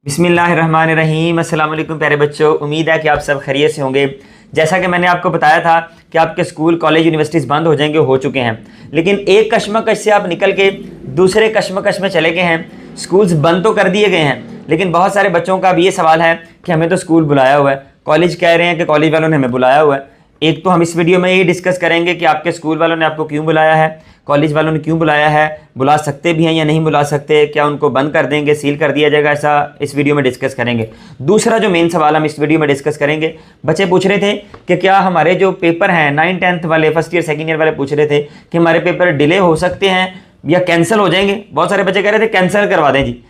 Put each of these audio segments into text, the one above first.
बिस्मिल्लाहिर्रहमानिर्रहीम। अस्सलाम वालेकुम प्यारे बच्चों, उम्मीद है कि आप सब खैरियत से होंगे। जैसा कि मैंने आपको बताया था कि आपके स्कूल कॉलेज यूनिवर्सिटीज़ बंद हो जाएंगे, हो चुके हैं, लेकिन एक कश्मकश से आप निकल के दूसरे कश्मकश में चले गए हैं। स्कूल्स बंद तो कर दिए गए हैं, लेकिन बहुत सारे बच्चों का अब ये सवाल है कि हमें तो स्कूल बुलाया हुआ है, कॉलेज कह रहे हैं कि कॉलेज वालों ने हमें बुलाया हुआ है। एक तो हम इस वीडियो में ये डिस्कस करेंगे कि आपके स्कूल वालों ने आपको क्यों बुलाया है, कॉलेज वालों ने क्यों बुलाया है, बुला सकते भी हैं या नहीं बुला सकते, क्या उनको बंद कर देंगे, सील कर दिया जाएगा, ऐसा इस वीडियो में डिस्कस करेंगे। दूसरा जो मेन सवाल हम इस वीडियो में डिस्कस करेंगे, बच्चे पूछ रहे थे कि क्या हमारे जो पेपर हैं 9th 10th वाले, फर्स्ट ईयर सेकेंड ईयर वाले पूछ रहे थे कि हमारे पेपर डिले हो सकते हैं या कैंसिल हो जाएंगे। बहुत सारे बच्चे कह रहे थे कैंसिल करवा दें जी।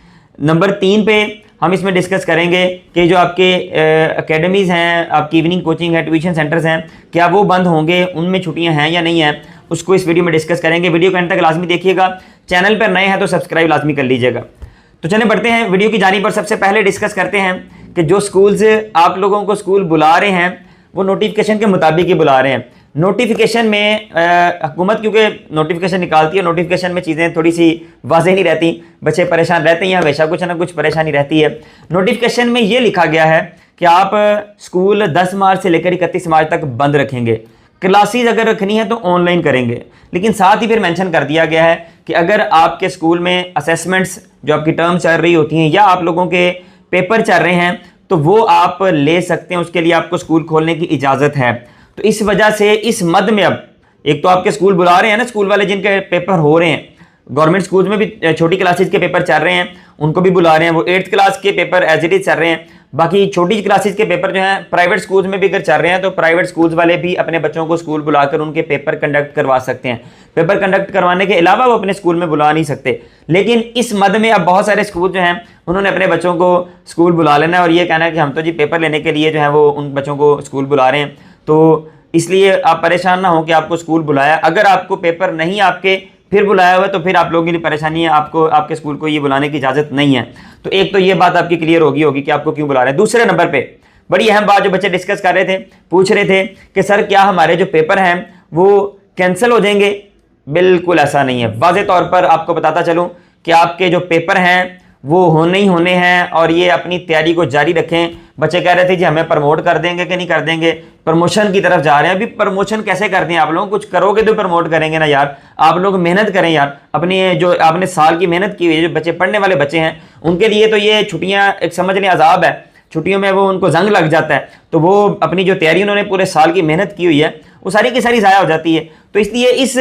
नंबर 3 पे हम इसमें डिस्कस करेंगे कि जो आपके एकेडमीज़ हैं, आपकी इवनिंग कोचिंग है, ट्यूशन सेंटर्स हैं, क्या वो बंद होंगे, उनमें छुट्टियां हैं या नहीं हैं, उसको इस वीडियो में डिस्कस करेंगे। वीडियो को एंड तक लाजमी देखिएगा। चैनल पर नए हैं तो सब्सक्राइब लाजमी कर लीजिएगा। तो चलें बढ़ते हैं वीडियो की जानिब पर। सबसे पहले डिस्कस करते हैं कि जो स्कूल्स आप लोगों को स्कूल बुला रहे हैं वो नोटिफिकेशन के मुताबिक ही बुला रहे हैं। नोटिफिकेशन में हुकूमत क्योंकि नोटिफिकेशन निकालती है, नोटिफिकेशन में चीज़ें थोड़ी सी वाज़ेह नहीं रहती, बच्चे परेशान रहते हैं, हमेशा कुछ ना कुछ परेशानी रहती है। नोटिफिकेशन में ये लिखा गया है कि आप स्कूल 10 मार्च से लेकर 31 मार्च तक बंद रखेंगे। क्लासेस अगर रखनी है तो ऑनलाइन करेंगे, लेकिन साथ ही फिर मेंशन कर दिया गया है कि अगर आपके स्कूल में असेसमेंट्स जो आपकी टर्म चल रही होती हैं या आप लोगों के पेपर चल रहे हैं तो वो आप ले सकते हैं, उसके लिए आपको स्कूल खोलने की इजाज़त है। तो इस वजह से इस मद में अब एक तो आपके स्कूल बुला रहे हैं ना, स्कूल वाले जिनके पेपर हो रहे हैं, गवर्नमेंट स्कूल्स में भी छोटी क्लासेस के पेपर चल रहे हैं, उनको भी बुला रहे हैं। वो 8th क्लास के पेपर एज इट इज चल रहे हैं। बाकी छोटी क्लासेस के पेपर जो हैं प्राइवेट स्कूल्स में भी अगर चल रहे हैं तो प्राइवेट स्कूल्स वाले भी अपने बच्चों को स्कूल बुलाकर उनके पेपर कंडक्ट करवा सकते हैं। पेपर कंडक्ट करवाने के अलावा वो अपने स्कूल में बुला नहीं सकते। लेकिन इस मद में अब बहुत सारे स्कूल जो हैं उन्होंने अपने बच्चों को स्कूल बुला लेना है और ये कहना है कि हम तो जी पेपर लेने के लिए जो है वो उन बच्चों को स्कूल बुला रहे हैं। तो इसलिए आप परेशान ना हो कि आपको स्कूल बुलाया, अगर आपको पेपर नहीं आपके फिर बुलाया हुआ तो फिर आप लोगों के लिए परेशानी है, आपको आपके स्कूल को ये बुलाने की इजाज़त नहीं है। तो एक तो ये बात आपकी क्लियर होगी कि आपको क्यों बुला रहे हैं। दूसरे नंबर पे बड़ी अहम बात जो बच्चे डिस्कस कर रहे थे, पूछ रहे थे कि सर क्या हमारे जो पेपर हैं वो कैंसिल हो जाएंगे। बिल्कुल ऐसा नहीं है। वाज़े तौर पर आपको बताता चलूँ कि आपके जो पेपर हैं वो होने ही होने हैं और ये अपनी तैयारी को जारी रखें। बच्चे कह रहे थे जी हमें प्रमोट कर देंगे कि नहीं कर देंगे, प्रमोशन की तरफ जा रहे हैं। अभी प्रमोशन कैसे करते हैं आप लोग, कुछ करोगे तो प्रमोट करेंगे ना यार। आप लोग मेहनत करें यार, अपनी जो आपने साल की मेहनत की हुई है, जो बच्चे पढ़ने वाले बच्चे हैं उनके लिए तो ये छुट्टियां एक समझ लें अजाब है। छुट्टियों में वो उनको जंग लग जाता है, तो वो अपनी जो तैयारी उन्होंने पूरे साल की मेहनत की हुई है वो सारी की सारी ज़ाया हो जाती है। तो इसलिए इस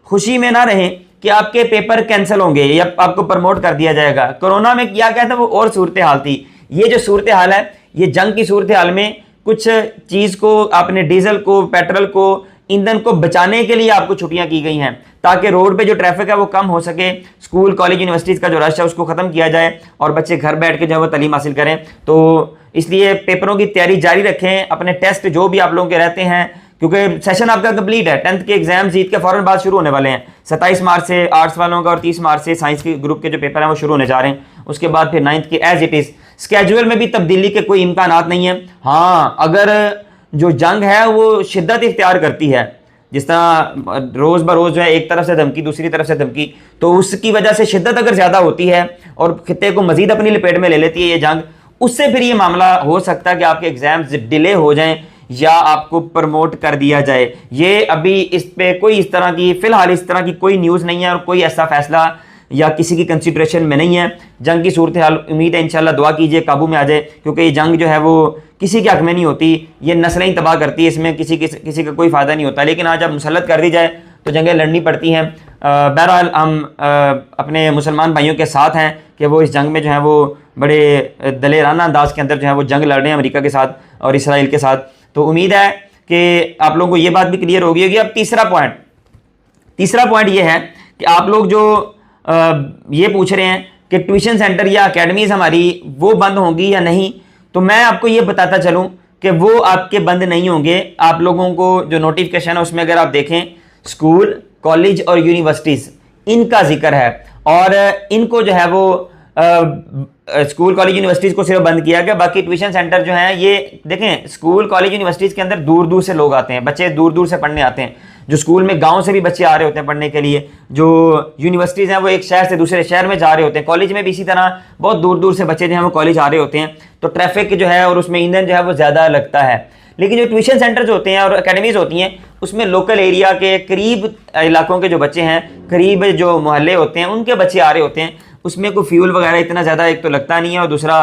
खुशी में ना रहें कि आपके पेपर कैंसिल होंगे या आपको प्रमोट कर दिया जाएगा। कोरोना में क्या कहता है वो और सूरत हाल थी। ये जो सूरत हाल है, ये जंग की सूरत हाल में कुछ चीज़ को आपने डीजल को, पेट्रोल को, ईंधन को बचाने के लिए आपको छुट्टियां की गई हैं ताकि रोड पे जो ट्रैफिक है वो कम हो सके, स्कूल कॉलेज यूनिवर्सिटीज़ का जो रश है उसको ख़त्म किया जाए और बच्चे घर बैठ के जो है वो तालीम हासिल करें। तो इसलिए पेपरों की तैयारी जारी रखें। अपने टेस्ट जो भी आप लोगों के रहते हैं, क्योंकि सेशन आपका कंप्लीट है, 10th के एग्जाम्स ईद के फ़ौरन बाद शुरू होने वाले हैं। 27 मार्च से आर्ट्स वालों का और 30 मार्च से साइंस के ग्रुप के जो पेपर हैं वो शुरू होने जा रहे हैं। उसके बाद फिर 9th के एज इट इज़। स्केजुअल में भी तब्दीली के कोई इम्कानात नहीं है। हाँ, अगर जो जंग है वो शिद्दत इख्तियार करती है, जिस तरह रोज़ बरोज़ जो है एक तरफ से धमकी दूसरी तरफ से धमकी, तो उसकी वजह से शिद्दत अगर ज़्यादा होती है और खित्ते को मज़ीद अपनी लपेट में ले लेती है ये जंग, उससे फिर ये मामला हो सकता है कि आपके एग्जाम्स डिले हो जाएं या आपको प्रमोट कर दिया जाए। ये अभी इस पे कोई इस तरह की फ़िलहाल इस तरह की कोई न्यूज़ नहीं है और कोई ऐसा फैसला या किसी की कंसिडरेशन में नहीं है। जंग की सूरत हाल उम्मीद है इंशाल्लाह दुआ कीजिए काबू में आ जाए, क्योंकि ये जंग जो है वो किसी के हक में नहीं होती, ये नस्लें ही तबाह करती है, इसमें किसी का कोई फ़ायदा नहीं होता। लेकिन आज जब मुसल्लत कर दी जाए तो जंगें लड़नी पड़ती हैं। बहरहाल हम अपने मुसलमान भाइयों के साथ हैं कि वो इस जंग में जो है वो बड़े दलेराना अंदाज के अंदर जो है वो जंग लड़ रहे हैं अमेरिका के साथ और इसराइल के साथ। तो उम्मीद है कि आप लोगों को ये बात भी क्लियर होगी। अब तीसरा पॉइंट ये है कि आप लोग जो ये पूछ रहे हैं कि ट्यूशन सेंटर या अकेडमीज़ हमारी वो बंद होंगी या नहीं, तो मैं आपको ये बताता चलूँ कि वो आपके बंद नहीं होंगे। आप लोगों को जो नोटिफिकेशन है उसमें अगर आप देखें, स्कूल कॉलेज और यूनिवर्सिटीज़ इनका जिक्र है और इनको जो है वो स्कूल कॉलेज यूनिवर्सिटीज़ को सिर्फ बंद किया गया, बाकी ट्यूशन सेंटर जो हैं ये देखें, स्कूल कॉलेज यूनिवर्सिटीज़ के अंदर दूर दूर से लोग आते हैं, बच्चे दूर दूर से पढ़ने आते हैं। जो स्कूल में गांव से भी बच्चे आ रहे होते हैं पढ़ने के लिए, जो यूनिवर्सिटीज़ हैं वो एक शहर से दूसरे शहर में जा रहे होते हैं, कॉलेज में भी इसी तरह बहुत दूर दूर से बच्चे जो हैं वो कॉलेज आ रहे होते हैं। तो ट्रैफिक जो है और उसमें ईंधन जो है वो ज़्यादा लगता है। लेकिन जो ट्यूशन सेंटर्स होते हैं और एकेडमीज़ होती हैं, उसमें लोकल एरिया के करीब इलाकों के जो बच्चे हैं, करीब जो मोहल्ले होते हैं उनके बच्चे आ रहे होते हैं, उसमें कोई फ्यूल वगैरह इतना ज़्यादा एक तो लगता नहीं है, और दूसरा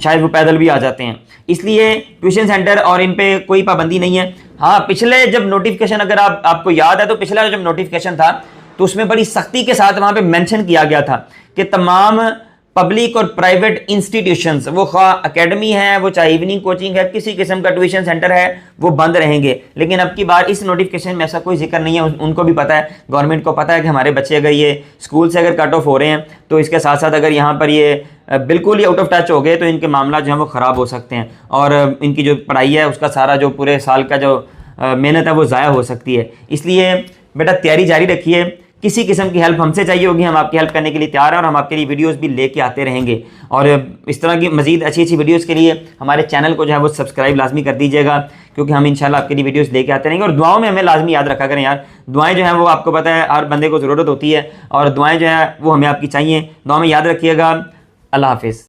शायद वो पैदल भी आ जाते हैं। इसलिए ट्यूशन सेंटर और इन पे कोई पाबंदी नहीं है। हाँ, पिछले जब नोटिफिकेशन, अगर आपको याद है तो पिछला जब नोटिफिकेशन था तो उसमें बड़ी सख्ती के साथ वहाँ पे मेंशन किया गया था कि तमाम पब्लिक और प्राइवेट इंस्टीट्यूशंस, वो खा अकेडमी है, वो चाहे इवनिंग कोचिंग है, किसी किस्म का ट्यूशन सेंटर है, वो बंद रहेंगे। लेकिन अब की बार इस नोटिफिकेशन में ऐसा कोई जिक्र नहीं है। उनको भी पता है, गवर्नमेंट को पता है कि हमारे बच्चे अगर ये स्कूल से अगर कट ऑफ हो रहे हैं तो इसके साथ साथ अगर यहाँ पर ये बिल्कुल ही आउट ऑफ टच हो गए तो इनके मामला जो है वो ख़राब हो सकते हैं, और इनकी जो पढ़ाई है उसका सारा जो पूरे साल का जो मेहनत है वो ज़ाया हो सकती है। इसलिए बेटा तैयारी जारी रखिए। किसी किस्म की हेल्प हमसे चाहिए होगी, हम आपकी हेल्प करने के लिए तैयार हैं, और हम आपके लिए वीडियोस भी लेके आते रहेंगे। और इस तरह की मजीद अच्छी अच्छी वीडियोस के लिए हमारे चैनल को जो है वो सब्सक्राइब लाजमी कर दीजिएगा, क्योंकि हम इंशाल्लाह आपके लिए वीडियोस लेके आते रहेंगे। और दुआओं में हमें लाजमी याद रखा करें यार, दुआएं जो हैं वो आपको पता है हर बंदे को ज़रूरत होती है, और दुआएं जो है वो हमें आपकी चाहिए। दुआ में याद रखिएगा। अल्लाह हाफिज़।